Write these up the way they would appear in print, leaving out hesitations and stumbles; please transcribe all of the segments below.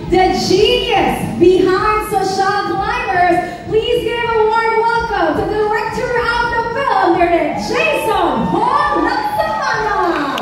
the genius behind Social Climbers. Please give a warm welcome to the director of the film, Direk Jason Paul Laksamana.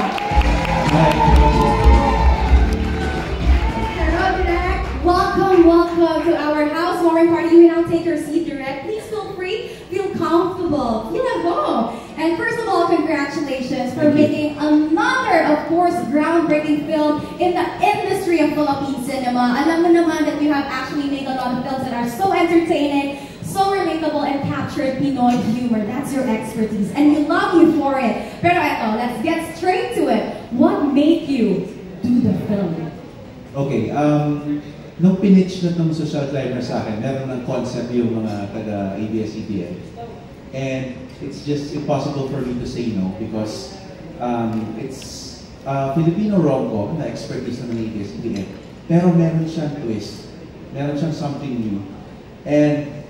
Hello, Direk. Welcome to our housewarming party. You may now take your seat, Direk. Please feel free, feel comfortable, feel at home. And first of all, congratulations for making another, of course, groundbreaking film in the industry of Philippine cinema. Alam mo naman that you have actually made a lot of films that are so entertaining, so relatable, and captured Pinoy humor. That's your expertise, and we love you for it. Pero eto, let's get straight to it. What made you do the film? Okay, nung pinitch na itong Social Climber sa akin, meron ng concept yung mga taga-ABS-CBN. And it's just impossible for me to say no because it's Filipino rom-com na expertise ng ABS-CBN. Pero meron siyang twist. Meron siyang something new. And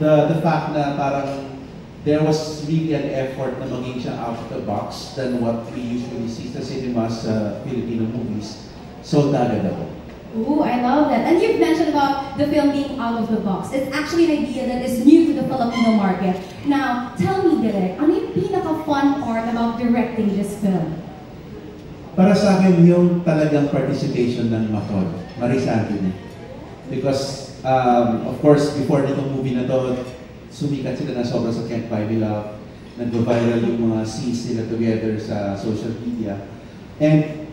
the fact na parang there was really an effort na maging siya out of the box than what we usually see sa cinemas sa Filipino movies. So agad ako. Ooh, I love that. And you've mentioned about the film being out of the box. It's actually an idea that is new to the Filipino market. Now, tell me, Direk, ano yung pinaka-fun part about directing this film? Para sa akin, yung talagang participation ng Maris Anthony. Because, of course, before nitong movie na to, sumikat sila na sobra sa Can't Buy Me Love. Nag-viral yung mga scenes nila together sa social media. And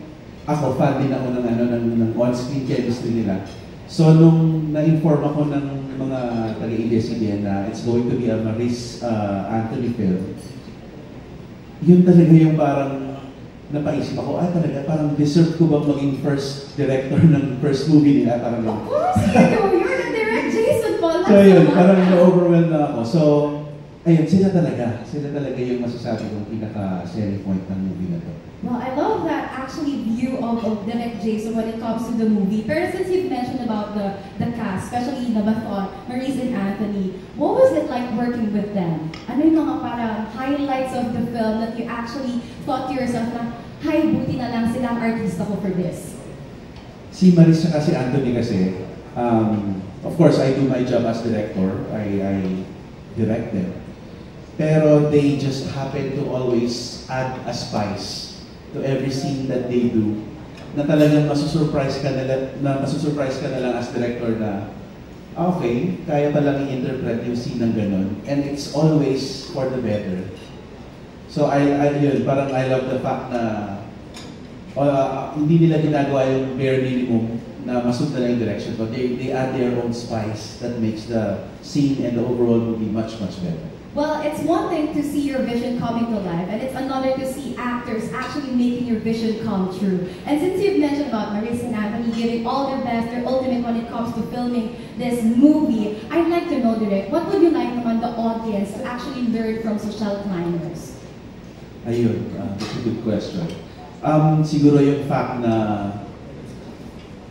ako, fan din ako ng on-screen chemistry nila. So, nung na-inform ako ng mga taga-ABS-CBN na it's going to be a Maris Anthony film, yun talaga yung parang napaisip ako, talaga, parang deserve ko bang maging first director ng first movie nila? Parang of course you do! You're the Direk Jason Paul. So yun, parang na-overwhelmed na ako. So, ayun, sila talaga yung masasabi kong pinaka-selling point ng movie na to. Well, I love that actually view of Direk Jason when it comes to the movie. Pero since you've mentioned about the cast, especially Nabathon, Maris and Anthony, what was it like working with them? Ano yung mga parang highlights of the film that you actually thought to yourself na, hay, buti na lang silang artista ko for this? Si Maris at si Anthony kasi, of course, I do my job as director. I direct them. Pero they just happen to always add a spice to every scene that they do, na talagang masusurprise ka na lang as director na, okay, kaya palang i-interpret yung scene ng ganun. And it's always for the better. So yun, parang I love the fact na hindi nila ginagawa yung bare minimum na masunod na yung direction, but they add their own spice that makes the scene and the overall movie much, much better. Well, it's one thing to see your vision coming to life, and it's another to see actors actually making your vision come true. And since you've mentioned about Maris and Anthony giving all their best, their ultimate when it comes to filming this movie, I'd like to know, Direk, what would you like naman the audience to actually learn from Social Climbers? Ayun, that's a good question. Siguro yung fact na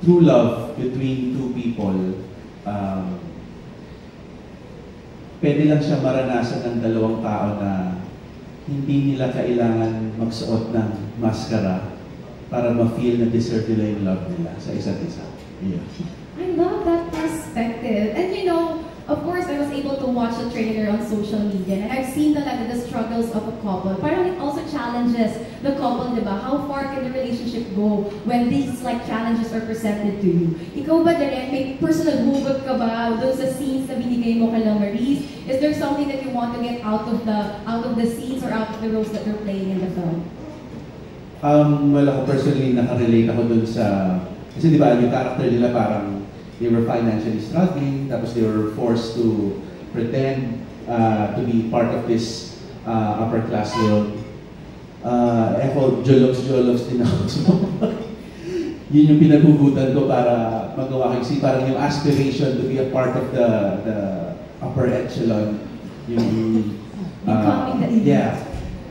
true love between two people, pwede lang siya maranasan ng dalawang tao na hindi nila kailangan magsuot ng maskara para ma-feel na deserve nila yung love nila sa isa't isa. Yeah. I love that perspective. And you know, of course, I was able to watch the trailer on social media and I've seen talaga the struggles of a couple. Parang it also challenges the couple, di ba? How far can the relationship go when these like challenges are presented to you? Ikaw ba, Direk, may personal hugot ka ba doon sa scenes na binigay mo kay Maris? Is there something that you want to get out of the scenes or out of the roles that you're playing in the film? Well, ako personally nakarelate ako dun sa, kasi di ba yung character nila parang they were financially struggling, tapos they were forced to pretend to be part of this upper class world. Ako, jologs din ako. So, yun yung pinagugutan ko para magawa ko. Kasi parang yung aspiration to be a part of the upper echelon. Yeah.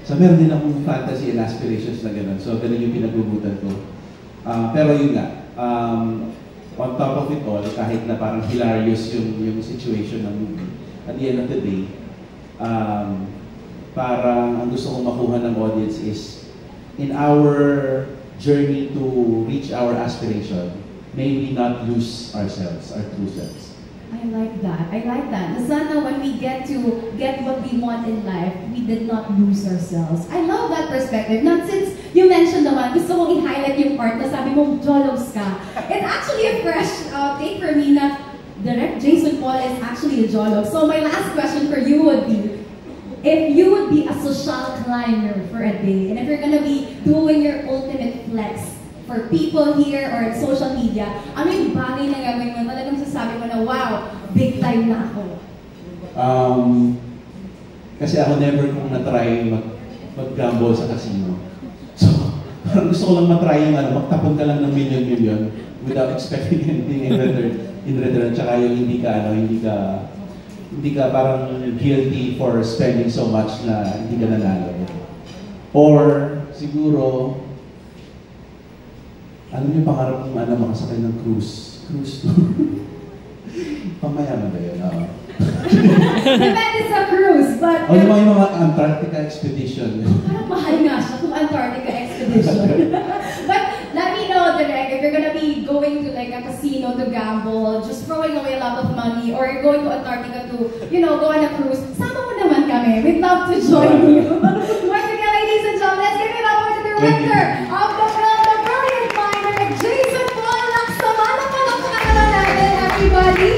So meron din akong fantasy and aspirations na gano'n. So ganun yung pinagugutan ko. Pero yun nga, on top of it all, kahit na parang hilarious yung situation ng movie, at the end of the day, parang ang gusto kong makuha ng audience is, in our journey to reach our aspiration, may we not lose ourselves, our true selves. I like that. I like that. Na sana when we get what we want in life, we did not lose ourselves. I love that perspective. Not since you mentioned naman, gusto mong i-highlight yung part na sabi mong jologs ka. It's actually a fresh take for me na Direct Jason Paul is actually a jolog. So my last question for you would be, if you would be a social climber for a day, and if you're gonna be doing your ultimate flex for people here or in social media, ano yung bagay na gagawin mo? Talagang sasabi mo na, wow, big time na ako. Kasi ako never kong na-try mag-gamble sa casino. So, parang gusto ko lang matry yung magtapon ka lang ng million-million without expecting anything in return. Tsaka yung hindi ka parang guilty for spending so much na hindi ka nanalo. Or, siguro, ano yung pangarap kong makasakay ng cruise tour? Pamayaman ba yun? Depende sa cruise, but... O yung mga Antarctica expedition. Parang mahal nga siya kung Antarctica expedition. But let me know, Direk, if you're gonna be going to like a casino to gamble, just throwing away a lot of money, or you're going to Antarctica to, go on a cruise, sama mo naman kami. We'd love to join you. Once again, ladies and gentlemen, let's give it up for the director of the film, The Brilliant Mind, Direk Jason Paul Lacsamana. Palakpakan naman natin, everybody.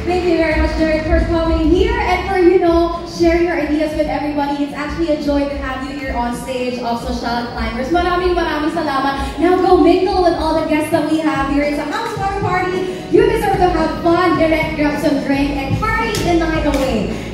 Thank you very much, Direk, for coming here and for, sharing your ideas with everybody. It's actually a joy to have you here on stage of Social Climbers. Maraming salamat. Now go mingle with all the guests that we have here. It's a housewarming party. You deserve to have fun, Direk, grab some drink, and party the night away.